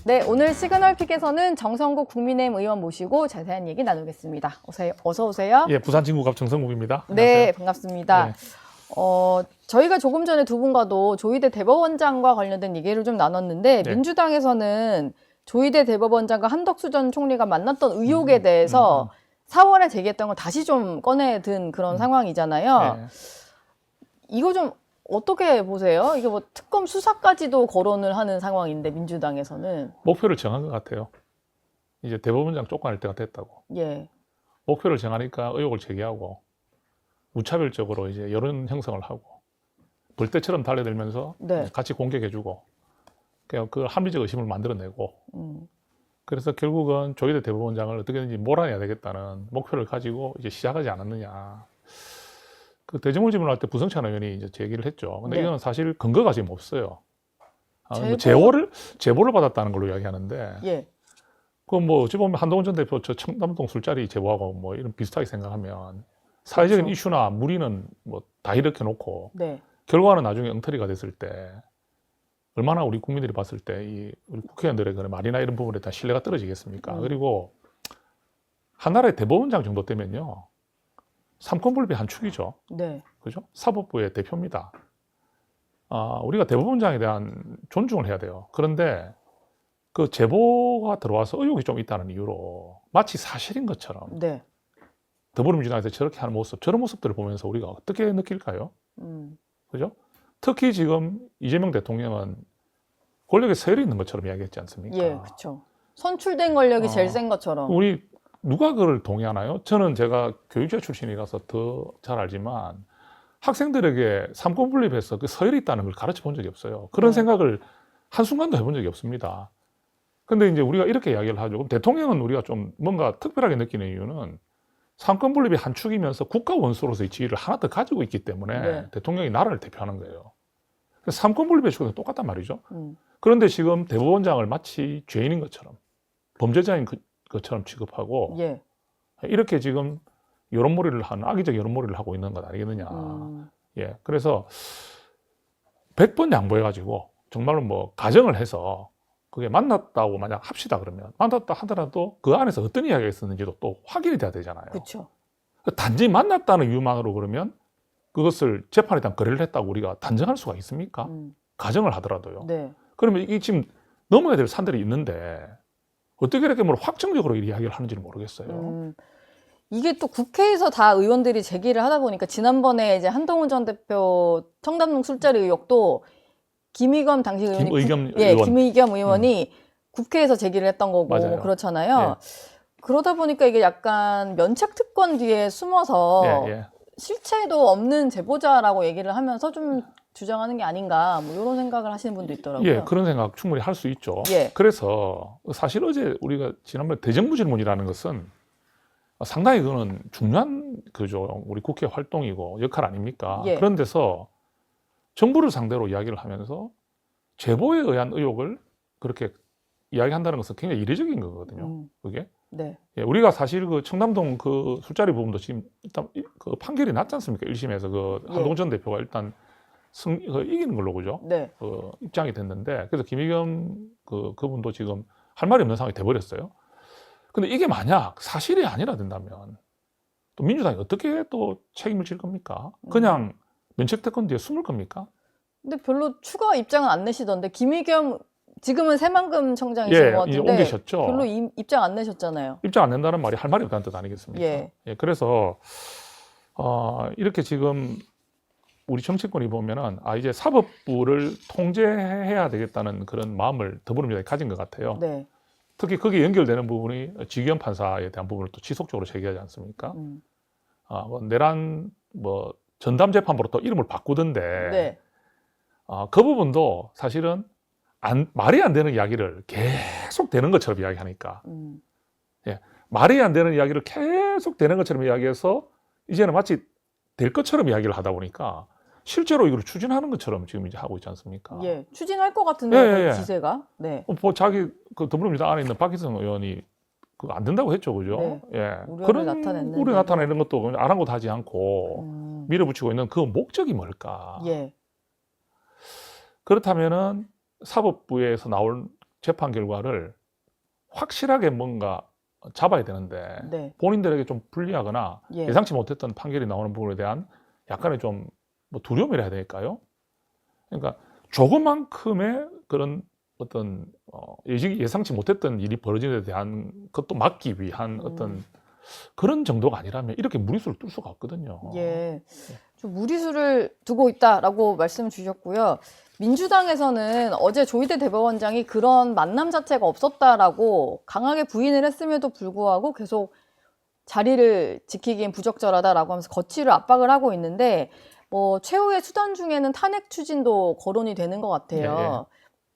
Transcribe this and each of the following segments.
네, 오늘 시그널픽에서는 정성국 국민의힘 의원 모시고 자세한 얘기 나누겠습니다. 어서 오세요. 예, 부산 진구갑 정성국입니다. 네, 안녕하세요. 반갑습니다. 네. 저희가 조금 전에 두 분과도 조희대 대법원장과 관련된 얘기를 좀 나눴는데 네. 민주당에서는 조희대 대법원장과 한덕수 전 총리가 만났던 의혹에 대해서 4월에 제기했던 걸 다시 좀 꺼내든 그런 상황이잖아요. 네. 이거 좀 어떻게 보세요? 이게 뭐 특검 수사까지도 거론을 하는 상황인데 민주당에서는. 목표를 정한 것 같아요. 이제 대법원장 쫓겨날 때가 됐다고. 예. 목표를 정하니까 의혹을 제기하고 무차별적으로 이제 여론 형성을 하고 벌떼처럼 달려들면서 네. 같이 공격해주고 그냥 그 합리적 의심을 만들어내고 그래서 결국은 조희대 대법원장을 어떻게든지 몰아내야 되겠다는 목표를 가지고 이제 시작하지 않았느냐. 그 대정부 질문할 때 부성찬 의원이 이제 제기를 했죠. 근데 네. 이거는 사실 근거가 지금 없어요. 제보? 제보를 받았다는 걸로 이야기하는데 예. 그 뭐 어찌 보면 한동훈 전 대표 저 청담동 술자리 제보하고 뭐 이런 비슷하게 생각하면 사회적인 그렇죠. 이슈나 무리는 뭐 다 일으켜 놓고 네. 결과는 나중에 엉터리가 됐을 때 얼마나 우리 국민들이 봤을 때 이 우리 국회의원들의 그런 말이나 이런 부분에 대한 신뢰가 떨어지겠습니까? 그리고 한 나라의 대법원장 정도 되면요. 삼권분립의 한 축이죠. 네. 그죠? 사법부의 대표입니다. 우리가 대법원장에 대한 존중을 해야 돼요. 그런데 그 제보가 들어와서 의혹이 좀 있다는 이유로 마치 사실인 것처럼 네. 더불어민주당에서 저렇게 하는 모습, 저런 모습들을 보면서 우리가 어떻게 느낄까요? 그죠? 특히 지금 이재명 대통령은 권력에 서열이 있는 것처럼 이야기했지 않습니까? 예, 그렇죠. 선출된 권력이 제일 센 것처럼. 우리 누가 그걸 동의하나요? 저는 제가 교육자 출신이라서 더 잘 알지만 학생들에게 삼권분립해서 그 서열이 있다는 걸 가르쳐 본 적이 없어요. 그런 네. 생각을 한순간도 해본 적이 없습니다. 근데 이제 우리가 이렇게 이야기를 하죠. 그럼 대통령은 우리가 좀 뭔가 특별하게 느끼는 이유는 삼권분립이 한 축이면서 국가 원수로서의 지위를 하나 더 가지고 있기 때문에 네. 대통령이 나라를 대표하는 거예요. 그래서 삼권분립의 축은 똑같단 말이죠. 음. 그런데 지금 대법원장을 마치 죄인인 것처럼 범죄자인 것처럼 취급하고 예. 이렇게 지금 여론몰이를 하는 악의적 여론몰이를 하고 있는 것 아니겠느냐. 예, 그래서 100번 양보해가지고 정말로 뭐 가정을 해서 그게 만났다고 만약 합시다 그러면 만났다 하더라도 그 안에서 어떤 이야기가 있었는지도 또 확인이 돼야 되잖아요. 그렇죠. 단지 만났다는 이유만으로 그러면 그것을 재판에 대한 거래를 했다고 우리가 단정할 수가 있습니까? 가정을 하더라도요. 네. 그러면 이게 지금 넘어야 될 산들이 있는데 어떻게 이렇게 뭐 확정적으로 이 이야기를 하는지는 모르겠어요. 이게 또 국회에서 다 의원들이 제기를 하다 보니까 지난번에 이제 한동훈 전 대표 청담동 술자리 의혹도 김의겸 당시 의원이 김의겸 예, 의원. 김의겸 의원이 국회에서 제기를 했던 거고 맞아요. 뭐 그렇잖아요. 예. 그러다 보니까 이게 약간 면책 특권 뒤에 숨어서 예, 예. 실체도 없는 제보자라고 얘기를 하면서 좀 주장하는 게 아닌가 뭐 이런 생각을 하시는 분도 있더라고요. 예, 그런 생각 충분히 할 수 있죠. 예. 그래서 사실 어제 우리가 지난번에 대정부 질문이라는 것은 상당히 그거는 중요한 그죠. 우리 국회 활동이고 역할 아닙니까? 예. 그런 데서 정부를 상대로 이야기를 하면서 제보에 의한 의혹을 그렇게 이야기한다는 것은 굉장히 이례적인 거거든요. 그게. 네. 예, 우리가 사실 그 청담동 그 술자리 부분도 지금 일단 그 판결이 났지 않습니까? 1심에서 그 예. 한동훈 전 대표가 일단 이기는 걸로 그죠? 네. 입장이 됐는데 그래서 김의겸 그분도 지금 할 말이 없는 상황이 돼버렸어요. 근데 이게 만약 사실이 아니라 된다면 또 민주당이 어떻게 또 책임을 질 겁니까? 그냥 면책특권 뒤에 숨을 겁니까? 근데 별로 추가 입장은 안 내시던데 김의겸 지금은 새만금 청장이신 예, 것 이제 같은데 옮기셨죠. 별로 입장 안 내셨잖아요. 입장 안 낸다는 말이 할 말이 없다는 뜻 아니겠습니까? 예. 예, 그래서 이렇게 지금 우리 정치권이 보면은 이제 사법부를 통제해야 되겠다는 그런 마음을 더불어민주당이 가진 것 같아요. 네. 특히 거기에 연결되는 부분이 지기현 판사에 대한 부분을 또 지속적으로 제기하지 않습니까? 뭐 내란 뭐 전담 재판부로 또 이름을 바꾸던데 네. 그 부분도 사실은 말이 안 되는 이야기를 계속 되는 것처럼 이야기하니까 예, 말이 안 되는 이야기를 계속 되는 것처럼 이야기해서 이제는 마치 될 것처럼 이야기를 하다 보니까 실제로 이걸 추진하는 것처럼 지금 이제 하고 있지 않습니까? 예. 추진할 것 같은데 예. 기세가. 네. 뭐 자기 그 더불어민주당 안에 있는 박희성 의원이 그거 안 된다고 했죠, 그죠? 네. 예. 우려를 그런 나타냈는데. 우려 나타내는 것도 아랑곳하지 않고 밀어붙이고 있는 그 목적이 뭘까? 예. 그렇다면은 사법부에서 나올 재판 결과를 확실하게 뭔가 잡아야 되는데 네. 본인들에게 좀 불리하거나 예. 예상치 못했던 판결이 나오는 부분에 대한 약간의 좀 뭐 두려움이라 해야 될까요? 그러니까 조금만큼의 그런 어떤 예상치 못했던 일이 벌어지는 데 대한 것도 막기 위한 어떤 그런 정도가 아니라면 이렇게 무리수를 둘 수가 없거든요. 예. 좀 무리수를 두고 있다라고 말씀 주셨고요. 민주당에서는 어제 조희대 대법원장이 그런 만남 자체가 없었다라고 강하게 부인을 했음에도 불구하고 계속 자리를 지키기엔 부적절하다라고 하면서 거취를 압박을 하고 있는데 뭐 최후의 수단 중에는 탄핵 추진도 거론이 되는 것 같아요.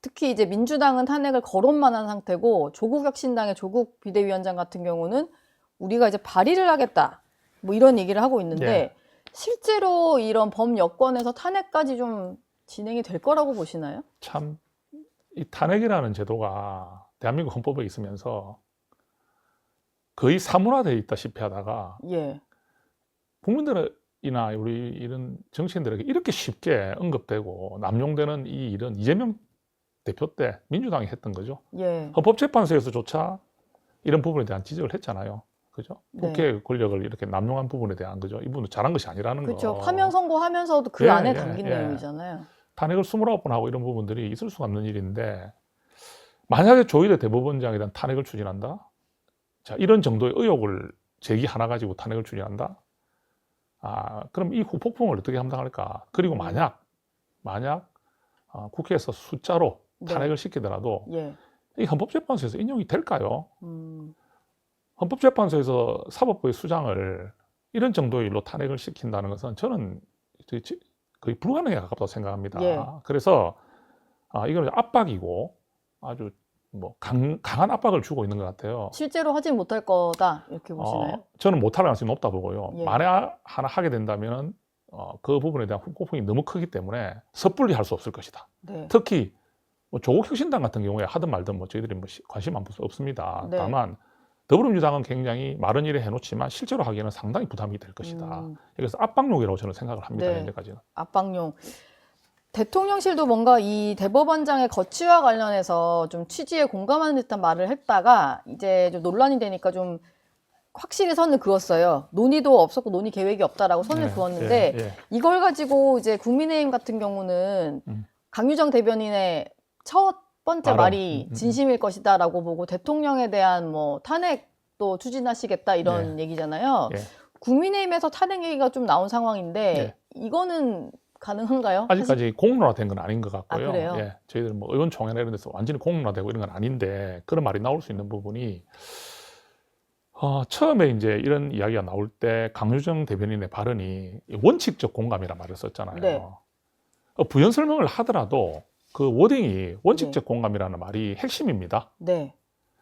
특히 이제 민주당은 탄핵을 거론만 한 상태고 조국혁신당의 조국 비대위원장 같은 경우는 우리가 이제 발의를 하겠다 뭐 이런 얘기를 하고 있는데 실제로 이런 범여권에서 탄핵까지 좀 진행이 될 거라고 보시나요? 참 이 탄핵이라는 제도가 대한민국 헌법에 있으면서 거의 사문화되어 있다시피 하다가 예. 국민들이나 우리 이런 정치인들에게 이렇게 쉽게 언급되고 남용되는 이 일은 이재명 대표 때 민주당이 했던 거죠. 예. 헌법재판소에서조차 이런 부분에 대한 지적을 했잖아요. 그죠? 네. 국회 권력을 이렇게 남용한 부분에 대한 거죠. 이분은 잘한 것이 아니라는 그렇죠. 거. 파면 선고하면서도 그 예, 안에 예, 담긴 예. 내용이잖아요. 탄핵을 29번 하고 이런 부분들이 있을 수가 없는 일인데 만약에 조희대 대법원장에 대한 탄핵을 추진한다? 자, 이런 정도의 의혹을 제기 하나 가지고 탄핵을 추진한다? 그럼 이 후폭풍을 어떻게 감당할까? 그리고 만약 국회에서 숫자로 탄핵을 시키더라도 예. 이 헌법재판소에서 인용이 될까요? 헌법재판소에서 사법부의 수장을 이런 정도의 일로 탄핵을 시킨다는 것은 저는 거의 불가능에 가깝다고 생각합니다. 예. 그래서 이건 압박이고 아주 뭐 강한 압박을 주고 있는 것 같아요. 실제로 하진 못할 거다 이렇게 보시나요? 저는 못할 가능성이 높다 보고요. 예. 만에 하나 하게 된다면 그 부분에 대한 후폭풍이 너무 크기 때문에 섣불리 할 수 없을 것이다. 네. 특히 뭐 조국혁신당 같은 경우에 하든 말든 뭐 저희들이 뭐 관심 없습니다. 네. 다만 더불어민주당은 굉장히 마른 일에 해놓지만 실제로 하기에는 상당히 부담이 될 것이다. 그래서 압박용이라고 저는 생각을 합니다. 네. 현재까지는. 압박용. 대통령실도 뭔가 이 대법원장의 거취와 관련해서 좀 취지에 공감하는 듯한 말을 했다가 이제 좀 논란이 되니까 좀 확실히 선을 그었어요. 논의도 없었고 논의 계획이 없다라고 선을 그었는데 이걸 가지고 이제 국민의힘 같은 경우는 강유정 대변인의 첫 번째 말이 진심일 것이다라고 보고 대통령에 대한 뭐 탄핵도 추진하시겠다 이런 얘기잖아요. 국민의힘에서 탄핵 얘기가 좀 나온 상황인데 이거는 가능한가요? 아직까지 공론화된 건 아닌 것 같고요. 그래요? 저희들 뭐 의원총회나 이런 데서 완전히 공론화되고 이런 건 아닌데 그런 말이 나올 수 있는 부분이 처음에 이제 이런 이야기가 나올 때 강유정 대변인의 발언이 원칙적 공감이라는 말을 썼잖아요. 네. 부연 설명을 하더라도 그 워딩이 원칙적 공감이라는 말이 핵심입니다. 네.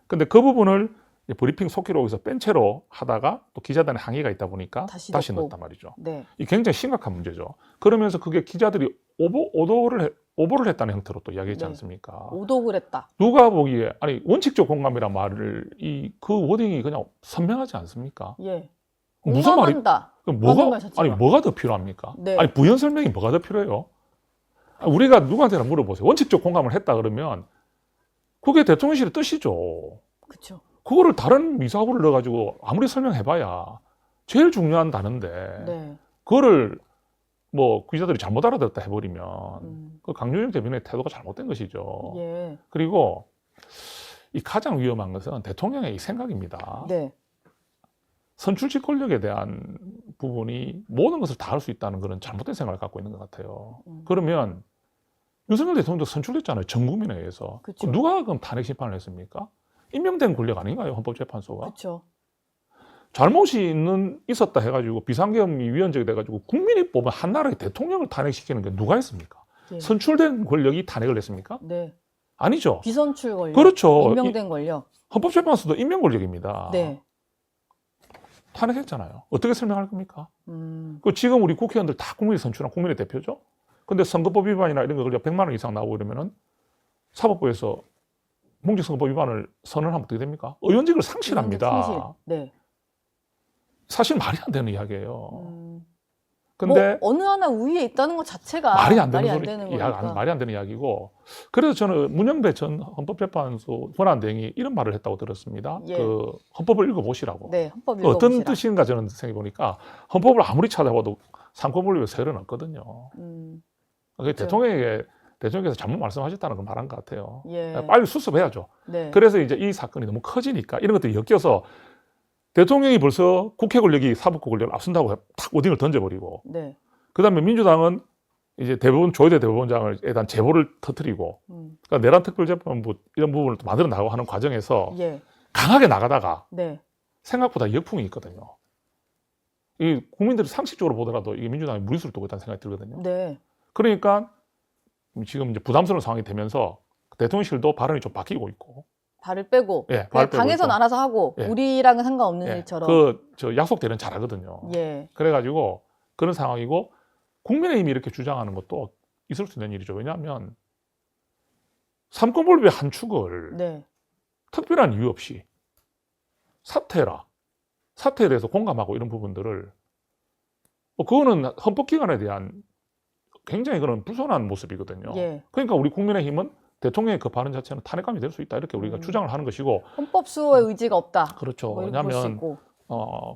근데 그 부분을 브리핑 속기록에서 뺀 채로 하다가 또 기자단의 항의가 있다 보니까 다시 넣었단 말이죠. 네. 이 굉장히 심각한 문제죠. 그러면서 그게 기자들이 오보를 했다는 형태로 또 이야기했지 않습니까? 오독을 했다. 누가 보기에 아니 원칙적 공감이란 말을 그 워딩이 그냥 선명하지 않습니까? 예. 무슨 말이? 뭐가 더 필요합니까? 네. 아니 부연 설명이 뭐가 더 필요해요? 우리가 누구한테나 물어보세요. 원칙적 공감을 했다 그러면 그게 대통령실의 뜻이죠. 그렇죠. 그거를 다른 미사고를 넣어가지고 아무리 설명해봐야 제일 중요한 단어인데 그거를 뭐 기자들이 잘못 알아듣다 해버리면 그 강유정 대변인의 태도가 잘못된 것이죠. 그리고 이 가장 위험한 것은 대통령의 이 생각입니다. 네. 선출직 권력에 대한 부분이 모든 것을 다 할 수 있다는 그런 잘못된 생각을 갖고 있는 것 같아요. 그러면 윤석열 대통령도 선출됐잖아요. 전 국민에 의해서. 누가 그럼 탄핵 심판을 했습니까? 임명된 권력 아닌가요? 헌법재판소가. 그렇죠. 잘못이 있었다 해가지고 비상계엄이 위헌적이 돼가지고 국민이 뽑은 한 나라의 대통령을 탄핵시키는 게 누가 했습니까? 선출된 권력이 탄핵을 했습니까? 네. 아니죠. 비선출 권력. 그렇죠. 임명된 권력. 헌법재판소도 임명 권력입니다. 네. 탄핵했잖아요. 어떻게 설명할 겁니까? 지금 우리 국회의원들 다 국민이 선출한 국민의 대표죠. 근데 선거법 위반이나 이런 거 걸려 100만 원 이상 나오고 이러면은 사법부에서 공직선거법 위반을 선언하면 어떻게 됩니까? 의원직을 상실합니다. 네. 사실 말이 안 되는 이야기예요. 근데 뭐 어느 하나 우위에 있다는 것 자체가 말이 안 되는 거니까. 말이 안 되는 이야기고. 그래서 저는 문영배 전 헌법재판소 권한대행이 이런 말을 했다고 들었습니다. 예. 그 헌법을 읽어보시라고. 네, 헌법 그 어떤 읽어보시라. 뜻인가 저는 생각해 보니까 헌법을 아무리 찾아봐도 상권분립의 세열은 없거든요. 그게 그렇죠. 대통령께서 잘못 말씀하셨다는 걸 말한 것 같아요. 예. 빨리 수습해야죠. 네. 그래서 이제 이 사건이 너무 커지니까 이런 것들이 엮여서 대통령이 벌써 국회 권력이 사법부 권력을 앞선다고 탁 오딩을 던져버리고, 네. 그다음에 민주당은 이제 조희대 대법원장에 대한 제보를 터뜨리고, 그러니까 내란 특별재판부 이런 부분을 또 만들어 나가고 하는 과정에서 예. 강하게 나가다가 네. 생각보다 역풍이 있거든요. 이 국민들이 상식적으로 보더라도 이게 민주당이 무리수를 두고 있다는 생각이 들거든요. 네. 그러니까 지금 이제 부담스러운 상황이 되면서 대통령실도 발언이 좀 바뀌고 있고, 발을 빼고 예, 그냥 발을 빼고 당에선 있고. 알아서 하고 예. 우리랑은 상관없는 예, 일처럼. 저 약속대로는 잘하거든요. 예. 그래가지고 그런 상황이고, 국민의힘이 이렇게 주장하는 것도 있을 수 있는 일이죠. 왜냐하면 삼권분립의 한 축을 네. 특별한 이유 없이 사퇴에 대해서 공감하고 이런 부분들을, 그거는 헌법기관에 대한 굉장히 그런 불손한 모습이거든요. 예. 그러니까 우리 국민의힘은 대통령의 그 발언 자체는 탄핵감이 될 수 있다, 이렇게 우리가 주장을 하는 것이고. 헌법 수호의 의지가 없다. 그렇죠. 뭐 이렇게 볼수 왜냐하면 있고.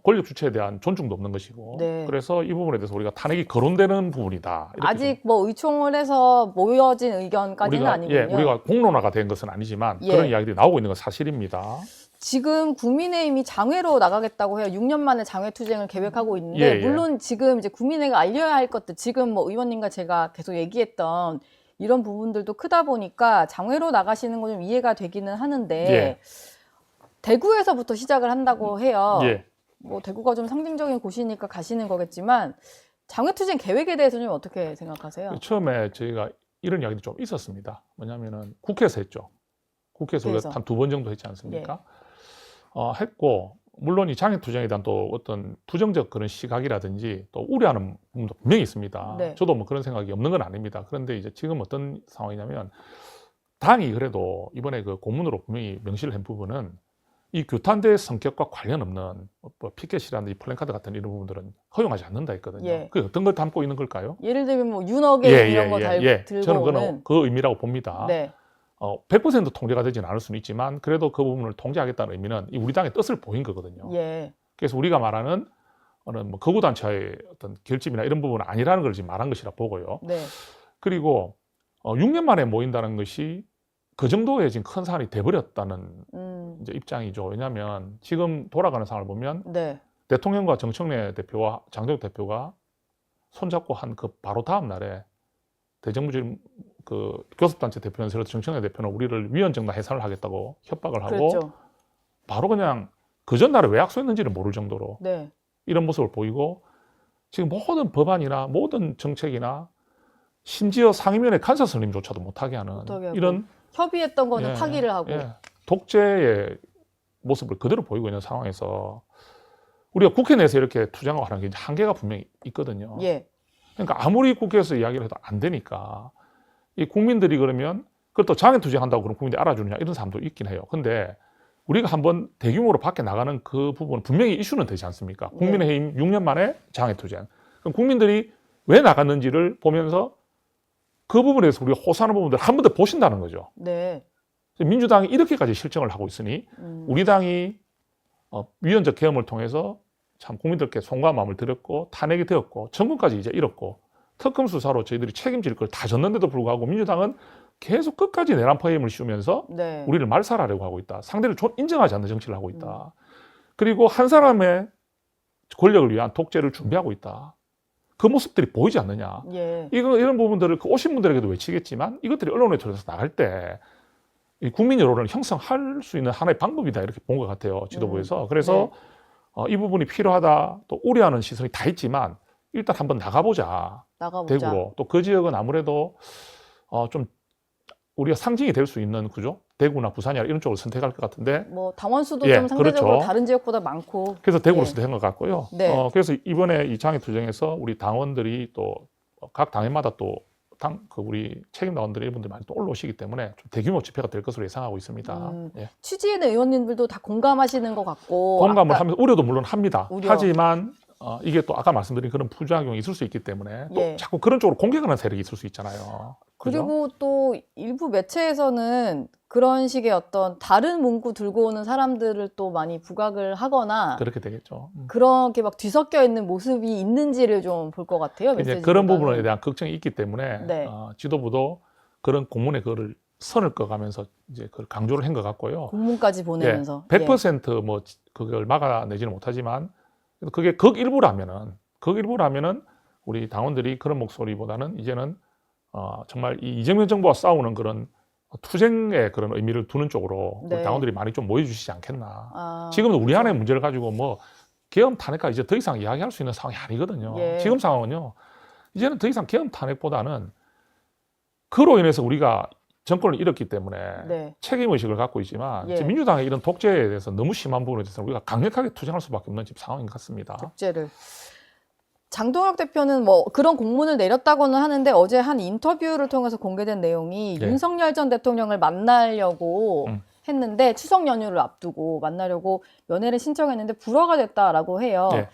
권력 주체에 대한 존중도 없는 것이고. 네. 그래서 이 부분에 대해서 우리가 탄핵이 거론되는 부분이다, 이렇게 아직 뭐 의총을 해서 모여진 의견까지는 우리가, 아니군요. 우리가 공론화가 된 것은 아니지만 예. 그런 이야기들이 나오고 있는 건 사실입니다. 지금 국민의힘이 장외로 나가겠다고 해요. 6년 만에 장외 투쟁을 계획하고 있는데, 예. 물론 지금 이제 국민회가 알려야 할 것들, 지금 뭐 의원님과 제가 계속 얘기했던 이런 부분들도 크다 보니까 장외로 나가시는 건 좀 이해가 되기는 하는데, 예. 대구에서부터 시작을 한다고 해요. 예. 뭐 대구가 좀 상징적인 곳이니까 가시는 거겠지만, 장외 투쟁 계획에 대해서는 어떻게 생각하세요? 처음에 저희가 이런 이야기도 좀 있었습니다. 뭐냐면은 국회에서 했죠. 국회에서 우리가 한 2번 정도 했지 않습니까? 했고, 물론 이 장애투쟁에 대한 또 어떤 부정적 그런 시각이라든지 또 우려하는 부분도 분명히 있습니다. 네. 저도 뭐 그런 생각이 없는 건 아닙니다. 그런데 이제 지금 어떤 상황이냐면, 당이 그래도 이번에 그 고문으로 분명히 명시를 한 부분은 이 규탄대 성격과 관련 없는 뭐 피켓이라든지 플랜카드 같은 이런 부분들은 허용하지 않는다 했거든요. 예. 그게 어떤 걸 담고 있는 걸까요? 예를 들면 뭐 윤어게 이런 거 들고 저는 오는. 그건 그 의미라고 봅니다. 네. 100% 통제가 되지는 않을 수는 있지만 그래도 그 부분을 통제하겠다는 의미는 이 우리 당의 뜻을 보인 거거든요. 예. 그래서 우리가 말하는 뭐 거구단체의 어떤 결집이나 이런 부분은 아니라는 걸 지금 말한 것이라 보고요. 네. 그리고 6년 만에 모인다는 것이 그 정도의 지금 큰 사안이 돼버렸다는 이제 입장이죠. 왜냐하면 지금 돌아가는 상황을 보면 네. 대통령과 정청래 대표와 장재욱 대표가 손잡고 한 그 바로 다음 날에 대정부질 그 교섭단체 대표는 정청래 대표는 우리를 위헌정당 해산을 하겠다고 협박을 하고, 그랬죠. 바로 그냥 그 전날에 왜 약속했는지를 모를 정도로 네. 이런 모습을 보이고, 지금 모든 법안이나 모든 정책이나 심지어 상임위원회 간사 선임조차도 못하게 하는 이런 협의했던 거는 파기를 하고. 독재의 모습을 그대로 보이고 있는 상황에서 우리가 국회 내에서 이렇게 투쟁하고 하는 게 이제 한계가 분명히 있거든요. 예. 그러니까 아무리 국회에서 이야기를 해도 안 되니까 이 국민들이 그러면 그것도 장애 투쟁한다고 그럼 국민들이 알아주느냐 이런 사람도 있긴 해요. 근데 우리가 한번 대규모로 밖에 나가는 그 부분은 분명히 이슈는 되지 않습니까? 국민의힘 6년 만에 장애 투쟁. 그럼 국민들이 왜 나갔는지를 보면서 그 부분에 대해서 우리가 호소하는 부분들 한 번 더 보신다는 거죠. 네. 민주당이 이렇게까지 실정을 하고 있으니 우리 당이 위헌적 계엄을 통해서 참 국민들께 송구한 마음을 드렸고 탄핵이 되었고 정권까지 이제 잃었고 특검 수사로 저희들이 책임질 걸 다 졌는데도 불구하고 민주당은 계속 끝까지 내란 포엠을 씌우면서 네. 우리를 말살하려고 하고 있다. 상대를 인정하지 않는 정치를 하고 있다. 그리고 한 사람의 권력을 위한 독재를 준비하고 있다. 그 모습들이 보이지 않느냐. 예. 이런 부분들을 그 오신 분들에게도 외치겠지만 이것들이 언론에 들어서 나갈 때 이 국민 여론을 형성할 수 있는 하나의 방법이다, 이렇게 본 것 같아요, 지도부에서. 그래서 이 부분이 필요하다, 또 우려하는 시선이 다 있지만 일단 한번 나가보자. 대구로. 또 그 지역은 아무래도 좀 우리가 상징이 될 수 있는 구조? 대구나 부산이나 이런 쪽을 선택할 것 같은데. 뭐 당원수도 좀 상대적으로 그렇죠. 다른 지역보다 많고. 그래서 대구로 선택한 것 같고요. 네. 그래서 이번에 이 장애투쟁에서 우리 당원들이 또 각 당회마다 또 우리 책임당원들이 이분들 많이 또 올라오시기 때문에 좀 대규모 집회가 될 것으로 예상하고 있습니다. 예. 취지에는 의원님들도 다 공감하시는 것 같고. 공감을 하면서 우려도 물론 합니다. 우려. 하지만 이게 또 아까 말씀드린 그런 부작용이 있을 수 있기 때문에 또 예. 자꾸 그런 쪽으로 공격하는 세력이 있을 수 있잖아요. 그죠? 그리고 또 일부 매체에서는 그런 식의 어떤 다른 문구 들고 오는 사람들을 또 많이 부각을 하거나 그렇게 되겠죠. 그렇게 막 뒤섞여 있는 모습이 있는지를 좀 볼 것 같아요. 이제 메시지보다는. 그런 부분에 대한 걱정이 있기 때문에 네. 지도부도 그런 공문에 그거를 선을 꺼가면서 이제 그걸 강조를 한 것 같고요. 공문까지 보내면서. 100%뭐 그걸 막아내지는 못하지만 그게 극일부라면은 우리 당원들이 그런 목소리보다는 이제는 정말 이 이재명 정부와 싸우는 그런 투쟁의 그런 의미를 두는 쪽으로 우리 네. 당원들이 많이 좀 모여주시지 않겠나. 아, 지금은 우리 안의 문제를 가지고 뭐 계엄 탄핵과 이제 더 이상 이야기할 수 있는 상황이 아니거든요. 예. 지금 상황은요. 이제는 더 이상 계엄 탄핵보다는 그로 인해서 우리가 정권을 잃었기 때문에 네. 책임의식을 갖고 있지만 예. 지금 민주당의 이런 독재에 대해서 너무 심한 부분에 대해서 우리가 강력하게 투쟁할 수밖에 없는 지금 상황인 것 같습니다. 독재를. 장동혁 대표는 뭐 그런 공문을 내렸다고는 하는데 어제 한 인터뷰를 통해서 공개된 내용이 네. 윤석열 전 대통령을 만나려고 했는데 추석 연휴를 앞두고 만나려고 면회를 신청했는데 불허가 됐다라고 해요. 네.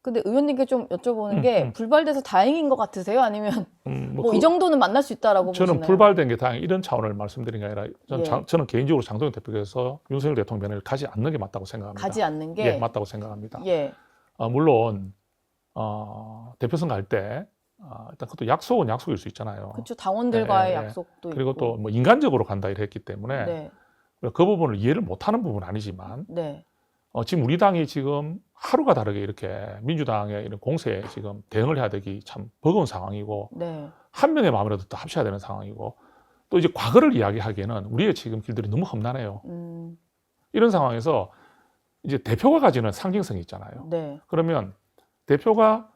근데 의원님께 좀 여쭤보는 게 불발돼서 다행인 것 같으세요? 아니면 뭐 이 정도는 만날 수 있다라고 저는 보시나요? 불발된 게 다행히 이런 차원을 말씀드린 게 아니라 예. 저는 개인적으로 장동혁 대표께서 윤석열 대통령 면회를 가지 않는 게 맞다고 생각합니다. 가지 않는 게 예, 맞다고 생각합니다. 예. 물론 대표 선거 할 때 일단 그것도 약속은 약속일 수 있잖아요. 그렇죠. 당원들과의 예, 약속도 그리고 있고. 또 뭐 인간적으로 간다 이랬기 했기 때문에 네. 그 부분을 이해를 못하는 부분은 아니지만 네. 지금 우리 당이 지금 하루가 다르게 이렇게 민주당의 이런 공세에 지금 대응을 해야 되기 참 버거운 상황이고 네. 한 명의 마음이라도 또 합쳐야 되는 상황이고 또 이제 과거를 이야기하기에는 우리의 지금 길들이 너무 험난해요. 이런 상황에서 이제 대표가 가지는 상징성이 있잖아요. 네. 그러면 대표가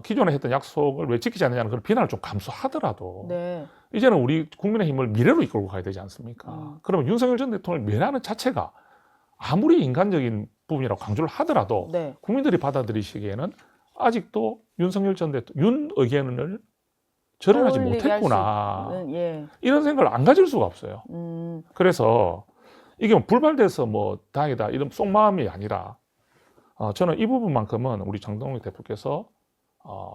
기존에 했던 약속을 왜 지키지 않느냐는 그런 비난을 좀 감수하더라도 네. 이제는 우리 국민의힘을 미래로 이끌고 가야 되지 않습니까? 그러면 윤석열 전 대통령을 면하는 자체가 아무리 인간적인 부분이라고 강조를 하더라도 네. 국민들이 받아들이시기에는 아직도 윤석열 전 대통령, 윤 의견을 절연하지 떠올리게 할 못했구나. 수 있는, 예. 이런 생각을 안 가질 수가 없어요. 그래서 이게 뭐 불발돼서 뭐 다행이다 이런 속마음이 아니라 저는 이 부분만큼은 우리 장동혁 대표께서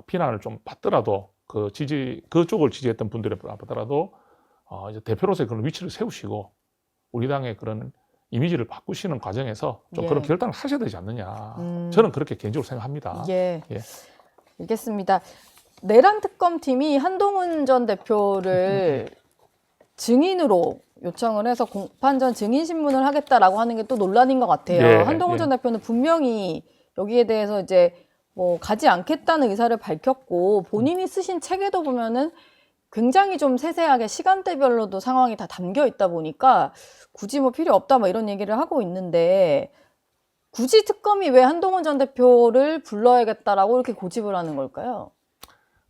비난을 좀 받더라도 그쪽을 지지했던 분들에 받더라도 이제 대표로서의 그런 위치를 세우시고 우리 당의 그런 이미지를 바꾸시는 과정에서 좀 예. 그런 결단을 하셔야 되지 않느냐. 저는 그렇게 개인적으로 생각합니다. 예. 예. 알겠습니다. 내란 특검팀이 한동훈 전 대표를 증인으로 요청을 해서 공판전 증인 신문을 하겠다라고 하는 게 또 논란인 것 같아요. 예, 한동훈 예. 전 대표는 분명히 여기에 대해서 이제 뭐 가지 않겠다는 의사를 밝혔고 본인이 쓰신 책에도 보면은 굉장히 좀 세세하게 시간대별로도 상황이 다 담겨 있다 보니까 굳이 뭐 필요 없다 뭐 이런 얘기를 하고 있는데 굳이 특검이 왜 한동훈 전 대표를 불러야겠다라고 이렇게 고집을 하는 걸까요?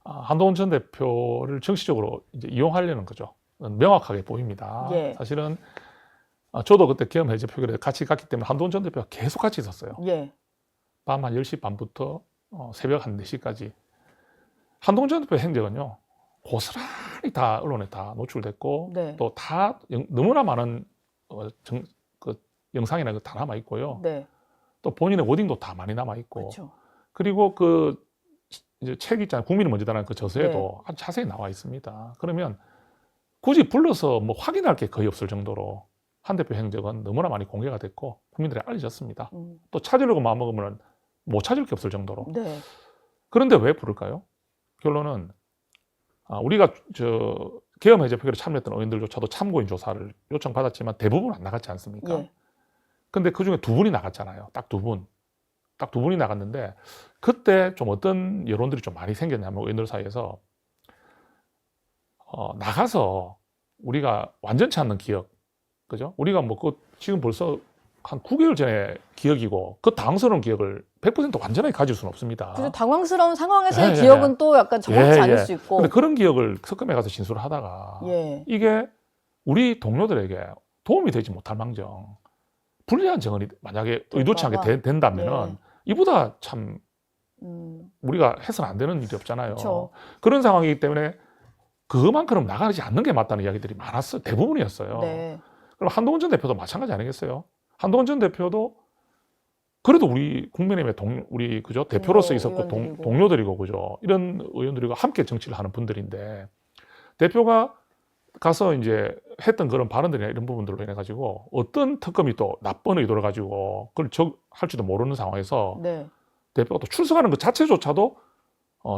한동훈 전 대표를 정치적으로 이제 이용하려는 거죠. 명확하게 보입니다. 예. 사실은 저도 그때 계엄 해제 표결에 같이 갔기 때문에 한동훈 전 대표가 계속 같이 있었어요. 예. 밤 한 10시 반부터 새벽 한 4시까지. 한동훈 전 대표의 행적은요. 고스란히 다 언론에 다 노출됐고 네. 또 다 너무나 많은 영상이나 다 남아 있고요. 네. 또 본인의 워딩도 다 많이 남아 있고. 그렇죠. 그리고 이제 책 있잖아요. 국민이 먼저다라는 그 저서에도 아주 자세히 나와 있습니다. 그러면 굳이 불러서 뭐 확인할 게 거의 없을 정도로 한 대표 행적은 너무나 많이 공개가 됐고 국민들이 알려졌습니다. 또 찾으려고 마음먹으면 못 찾을 게 없을 정도로. 네. 그런데 왜 부를까요? 결론은 우리가 계엄 해제 표결에 참여했던 의원들조차도 참고인 조사를 요청받았지만 대부분 안 나갔지 않습니까? 예. 근데 그중에 2분이 나갔잖아요. 딱 2분. 딱 2분이 나갔는데 그때 좀 어떤 여론들이 좀 많이 생겼냐면 의원들 사이에서 나가서 우리가 완전치 않는 기억, 그죠? 우리가 뭐 지금 벌써 한 9개월 전에 기억이고 그 당스러운 기억을 100% 완전하게 가질 수는 없습니다. 그래서 당황스러운 상황에서의 예, 기억은 또 약간 정확치 않을 수 있고. 근데 그런 기억을 특검에 가서 진술을 하다가 예. 이게 우리 동료들에게 도움이 되지 못할 망정 불리한 정언이 만약에 의도치 않게 된다면은 이보다 참 우리가 해서는 안 되는 일이 없잖아요. 그쵸. 그런 상황이기 때문에 그만큼 나가지 않는 게 맞다는 이야기들이 많았어요. 대부분이었어요. 네. 그럼 한동훈 전 대표도 마찬가지 아니겠어요? 한동훈 전 대표도 그래도 우리 국민의힘의 우리 그죠 대표로서 있었고 의원들이고. 동료들이고 그죠 이런 의원들이고 함께 정치를 하는 분들인데 대표가 가서 이제 했던 그런 발언들이나 이런 부분들로 인해 가지고 어떤 특검이 또 나쁜 의도를 가지고 그걸 할지도 모르는 상황에서 네. 대표가 또 출석하는 것 자체조차도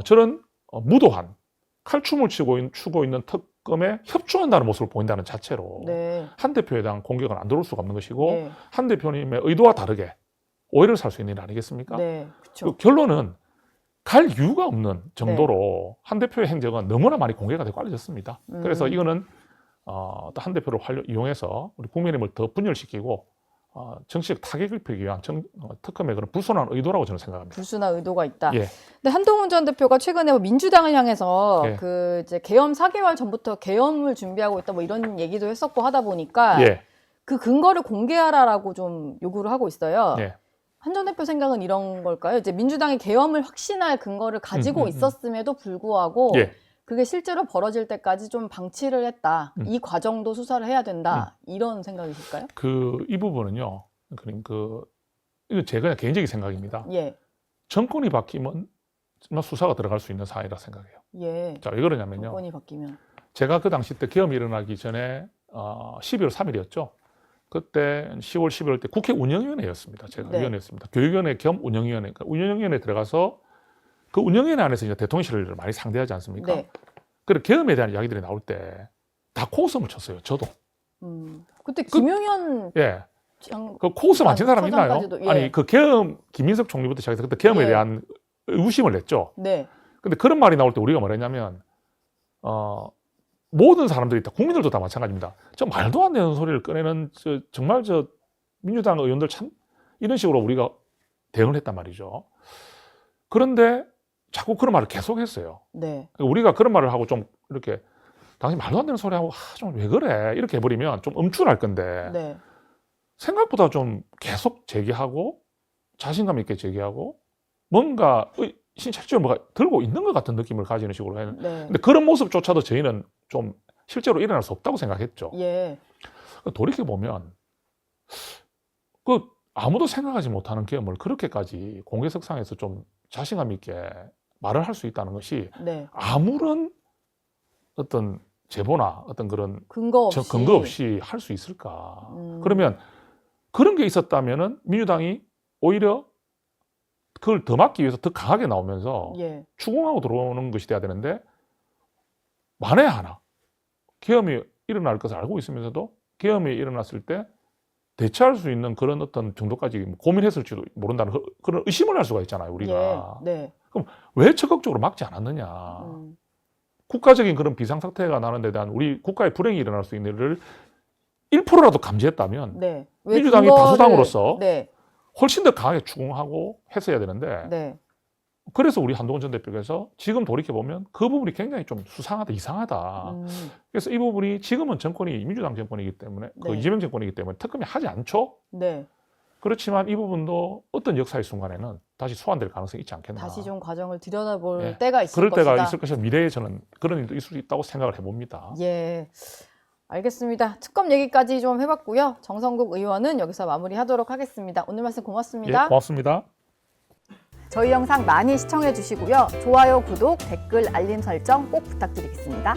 저런 무도한 칼춤을 추고 있는 특검에 협조한다는 모습을 보인다는 자체로 네. 한 대표에 대한 공격은 안 들어올 수가 없는 것이고 네. 한 대표님의 의도와 다르게 오해를 살 수 있는 일 아니겠습니까? 네. 그 그렇죠. 결론은 갈 이유가 없는 정도로 한 대표의 행적은 너무나 많이 공개가 되고 알려졌습니다. 그래서 이거는 한 대표를 이용해서 우리 국민의힘을 더 분열시키고 정치적 타격을 입히기 위한 특검의 그런 불순한 의도라고 저는 생각합니다. 불순한 의도가 있다. 예. 근데 한동훈 전 대표가 최근에 뭐 민주당을 향해서 예. 그 이제 계엄 4개월 전부터 계엄을 준비하고 있다 뭐 이런 얘기도 했었고 하다 보니까 예. 그 근거를 공개하라라고 좀 요구를 하고 있어요. 예. 한 전 대표 생각은 이런 걸까요? 이제 민주당이 계엄을 확신할 근거를 가지고 있었음에도 불구하고 예. 그게 실제로 벌어질 때까지 좀 방치를 했다. 이 과정도 수사를 해야 된다. 이런 생각이실까요? 이 부분은요. 이건 제 그냥 개인적인 생각입니다. 예. 정권이 바뀌면 정말 수사가 들어갈 수 있는 사안이라 생각해요. 예. 자, 왜 그러냐면요. 정권이 바뀌면. 제가 그 당시 때 계엄이 일어나기 전에 12월 3일이었죠. 그때 10월, 11월 때 국회 운영위원회였습니다. 제가 네. 위원회였습니다. 교육위원회 겸 운영위원회. 그러니까 운영위원회에 들어가서 그 운영위원회 안에서 이제 대통령실을 많이 상대하지 않습니까? 네. 그래 계엄에 대한 이야기들이 나올 때 다 코웃음을 쳤어요. 저도. 그때 김용현 예. 장... 그 코웃음 안 친 사람 있나요? 처장까지도, 예. 아니 그 계엄 김민석 총리부터 시작해서 그때 계엄에 예. 대한 의구심을 냈죠. 네. 근데 그런 말이 나올 때 우리가 뭐랬냐면 모든 사람들이 다 국민들도 다 마찬가지입니다. 저 말도 안 되는 소리를 꺼내는 정말 민주당 의원들 참 이런 식으로 우리가 대응을 했단 말이죠. 그런데 자꾸 그런 말을 계속했어요. 네. 우리가 그런 말을 하고 좀 이렇게 당신 말도 안 되는 소리 하고 좀 왜 그래 이렇게 해버리면 좀 음출할 건데 네. 생각보다 좀 계속 제기하고 자신감 있게 제기하고 뭔가 실제로 뭐가 들고 있는 것 같은 느낌을 가지는 식으로 했는데 네. 근데 그런 모습조차도 저희는 좀 실제로 일어날 수 없다고 생각했죠. 예. 돌이켜보면 아무도 생각하지 못하는 계엄을 그렇게까지 공개석상에서 좀 자신감 있게 말을 할 수 있다는 것이 네. 아무런 어떤 제보나 어떤 그런 근거 없이 할 수 있을까? 그러면 그런 게 있었다면은 민주당이 오히려 그걸 더 막기 위해서 더 강하게 나오면서 예. 추궁하고 들어오는 것이 돼야 되는데 만에 하나 계엄이 일어날 것을 알고 있으면서도 계엄이 일어났을 때 대처할 수 있는 그런 어떤 정도까지 고민했을지도 모른다는 그런 의심을 할 수가 있잖아요, 우리가. 예. 네. 그럼 왜 적극적으로 막지 않았느냐? 국가적인 그런 비상사태가 나는 데 대한 우리 국가의 불행이 일어날 수 있는 일을 1%라도 감지했다면 네. 민주당이 다수당으로서 네. 훨씬 더 강하게 추궁하고 했어야 되는데 네. 그래서 우리 한동훈 전 대표께서 지금 돌이켜보면 그 부분이 굉장히 좀 수상하다, 이상하다. 그래서 이 부분이 지금은 정권이 민주당 정권이기 때문에 그 네. 이재명 정권이기 때문에 특검이 하지 않죠. 네. 그렇지만 이 부분도 어떤 역사의 순간에는 다시 소환될 가능성이 있지 않겠나. 다시 좀 과정을 들여다볼 예. 때가 있을 그럴 것이다. 때가 있을 것이다. 미래에 저는 그런 일도 있을 수 있다고 생각을 해봅니다. 예. 알겠습니다. 특검 얘기까지 좀 해봤고요. 정성국 의원은 여기서 마무리하도록 하겠습니다. 오늘 말씀 고맙습니다. 예, 고맙습니다. 저희 영상 많이 시청해 주시고요. 좋아요, 구독, 댓글, 알림 설정 꼭 부탁드리겠습니다.